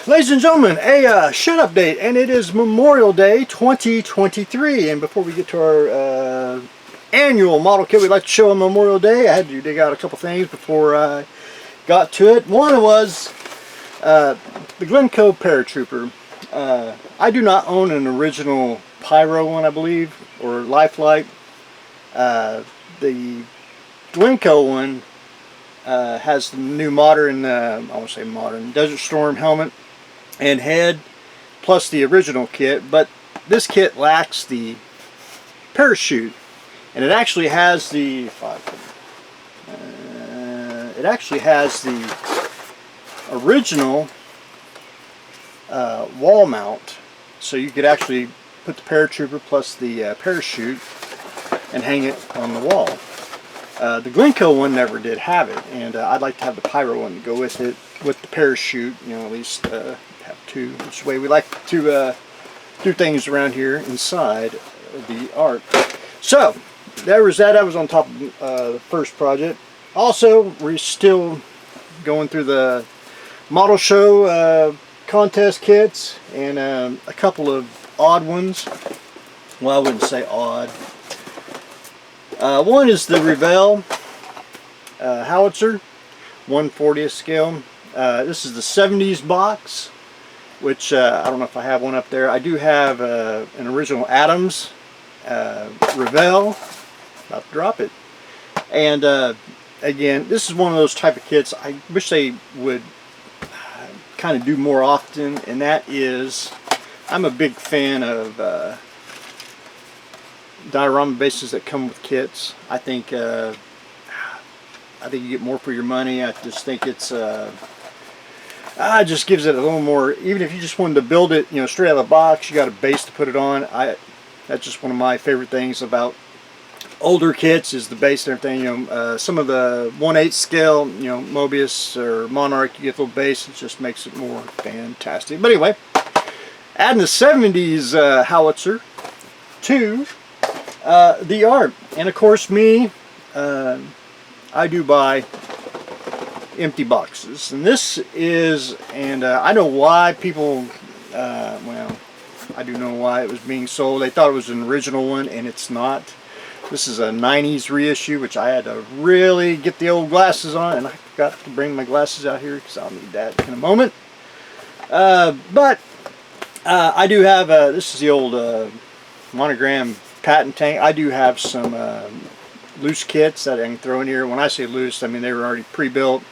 Ladies and gentlemen, a shed update, and it is Memorial Day 2023. And before we get to our annual model kit we'd like to show on Memorial Day, I had to dig out a couple things before I got to it. One was the Glencoe Paratrooper. I do not own an original Pyro one, I believe, or Lifelike. The Glencoe one has the new modern, I won't say modern, Desert Storm helmet and head, plus the original kit, but this kit lacks the parachute, and it actually has the, original wall mount, so you could actually put the paratrooper plus the parachute and hang it on the wall. The Glencoe one never did have it, and I'd like to have the Pyro one to go with it, with the parachute, you know, at least have two, which is the way we like to do things around here inside the Ark. So, there was that. That was on top of the first project. Also, we're still going through the model show contest kits, and a couple of odd ones. Well, I wouldn't say odd. One is the Revell howitzer, 1/40th scale. This is the 70s box, which I don't know if I have one up there. I do have an original Adams Revell. About to drop it. And again, this is one of those type of kits I wish they would kind of do more often, and that is, I'm a big fan of diorama bases that come with kits. I think you get more for your money. I just think it's just gives it a little more. Even if you just wanted to build it, you know, straight out of the box, you got a base to put it on. That's just one of my favorite things about older kits, is the base and everything. You know, some of the 1/8 scale, you know, Mobius or Monarch, you get a little base. It just makes it more fantastic. But anyway, adding the 70s howitzer to the Ark, and of course me, I do buy empty boxes, and this is, and I know why people, well, I do know why it was being sold. They thought it was an original one, and it's not. This is a 90s reissue, which I had to really get the old glasses on, and I forgot to bring my glasses out here because I'll need that in a moment. But I do have, this is the old Monogram patent tank. I do have some loose kits that I can throw in here. When I say loose, I mean they were already pre-built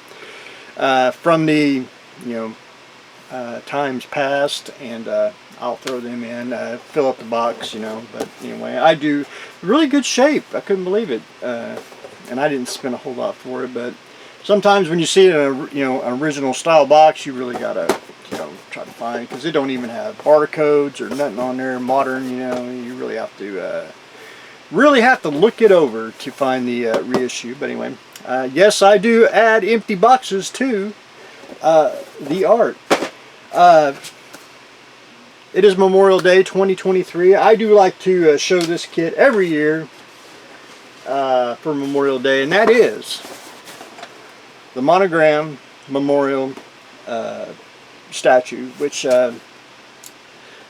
from the, you know, times past, and I'll throw them in, fill up the box, you know. But anyway, I do really good shape. I couldn't believe it, and I didn't spend a whole lot for it. But sometimes when you see it in a, you know, an original style box, you really gotta, you know, try to find, because they don't even have barcodes or nothing on there modern. You know, you really have to look it over to find the reissue. But anyway, yes, I do add empty boxes to the Ark. It is Memorial Day 2023. I do like to show this kit every year for Memorial Day, and that is the Monogram Memorial statue, which I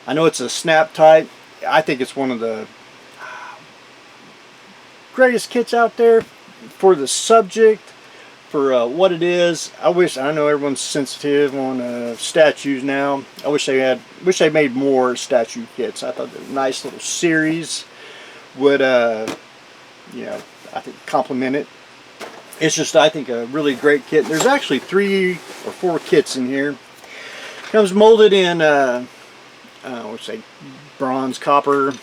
know it's a snap type. I think it's one of the greatest kits out there for the subject, for what it is. I know everyone's sensitive on statues now. I wish they made more statue kits. I thought a nice little series would you know, I think complement it. It's just, I think, a really great kit. There's actually 3 or 4 kits in here. Comes molded in let's say bronze copper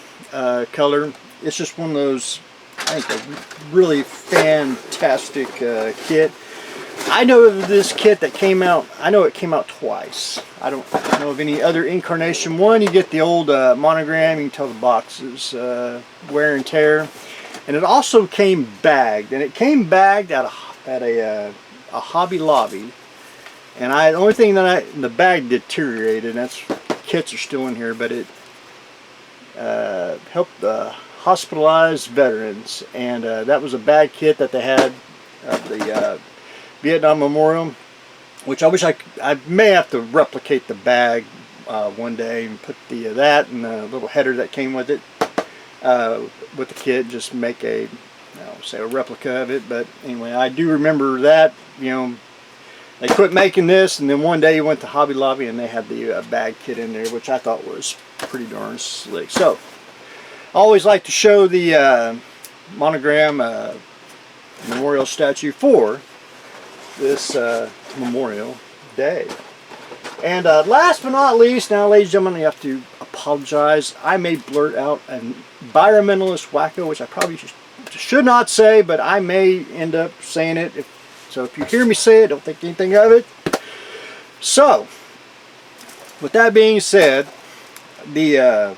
color. It's just one of those, I think, a really fantastic kit. I know of this kit that came out, I know it came out twice. I don't know of any other incarnation. One, you get the old Monogram, you can tell the boxes wear and tear. And it also came bagged, and it came bagged at a Hobby Lobby. And the only thing that the bag deteriorated, and that's, kits are still in here, but it helped the hospitalized veterans, and that was a bag kit that they had of the Vietnam Memorial. which I wish I may have to replicate the bag one day and put that and the little header that came with it with the kit, just make a, I don't say a replica of it, but anyway, I do remember that, you know, they quit making this, and then one day you went to Hobby Lobby and they had the bag kit in there, which I thought was pretty darn slick. So I always like to show the monogram memorial statue for this Memorial Day. And last but not least, now ladies and gentlemen, I have to apologize. I may blurt out an environmentalist wacko, which I probably should not say, but I may end up saying it. So if you hear me say it, don't think anything of it. So, with that being said, the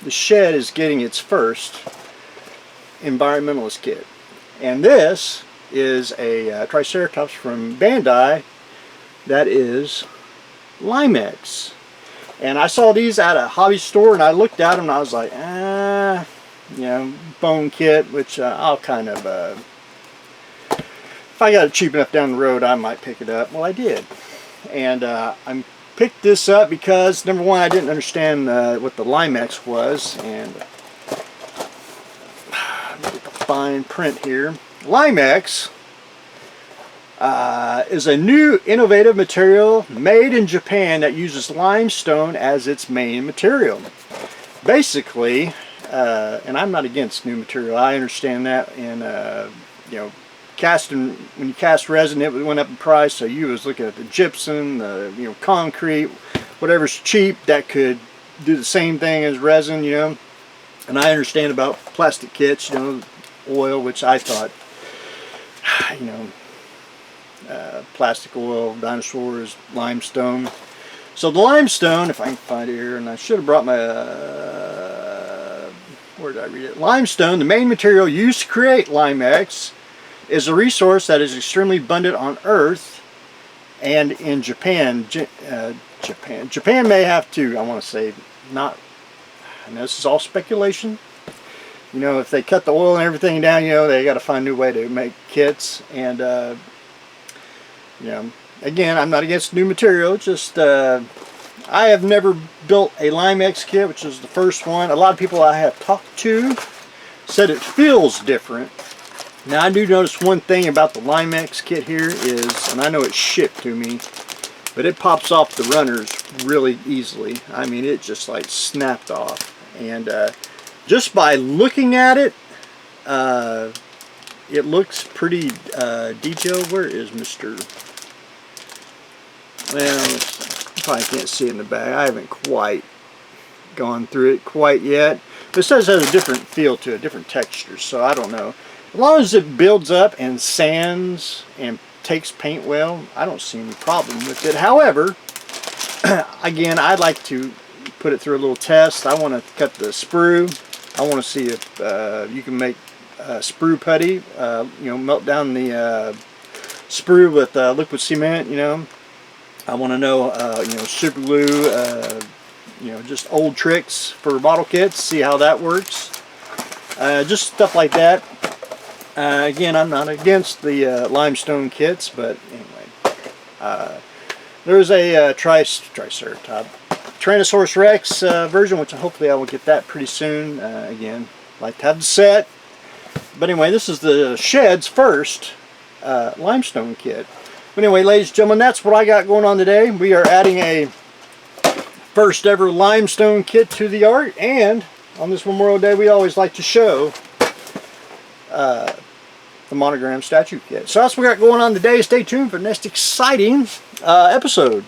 shed is getting its first environmentalist kit. And this is a Triceratops from Bandai that is Limex. And I saw these at a hobby store and I looked at them and I was like, you know, bone kit, which I'll kind of, if I got it cheap enough down the road, I might pick it up. Well, I did. And I picked this up because, number one, I didn't understand what the Limex was. And look at the fine print here. Limex is a new innovative material made in Japan that uses limestone as its main material. Basically, and I'm not against new material, I understand that, and you know, casting, when you cast resin, it went up in price, so you was looking at the gypsum, the, you know, concrete, whatever's cheap that could do the same thing as resin, you know. And I understand about plastic kits, you know, oil, which I thought, you know, plastic oil, dinosaurs, limestone. So the limestone, if I can find it here, and I should have brought my, where did I read it? Limestone, the main material used to create Limex, is a resource that is extremely abundant on Earth and in Japan. Japan may have to, I want to say, not, and this is all speculation. You know, if they cut the oil and everything down, you know, they got to find a new way to make kits. And, you know, again, I'm not against new material, just, I have never built a Limex kit, which is the first one. A lot of people I have talked to said it feels different. Now, I do notice one thing about the Limex kit here is, and I know it's shipped to me, but it pops off the runners really easily. I mean, it just like snapped off. And just by looking at it, it looks pretty detailed. Where is Mr. Well, you probably can't see it in the bag. I haven't quite gone through it quite yet. But it says it has a different feel to it, different texture, so I don't know. As long as it builds up and sands and takes paint well, I don't see any problem with it. However, again, I'd like to put it through a little test. I want to cut the sprue. I want to see if you can make sprue putty, you know, melt down the sprue with liquid cement, you know. I want to know, you know, super glue, you know, just old tricks for bottle kits, see how that works. Just stuff like that. Again, I'm not against the limestone kits, but anyway. There's a Triceratops, Tyrannosaurus Rex version, which hopefully I will get that pretty soon. Again, like to have the set. But anyway, this is the shed's first limestone kit. But anyway, ladies and gentlemen, that's what I got going on today. We are adding a first ever limestone kit to the art, and on this Memorial Day we always like to show the monogram statue kit. So that's what we got going on today. Stay tuned for the next exciting episode.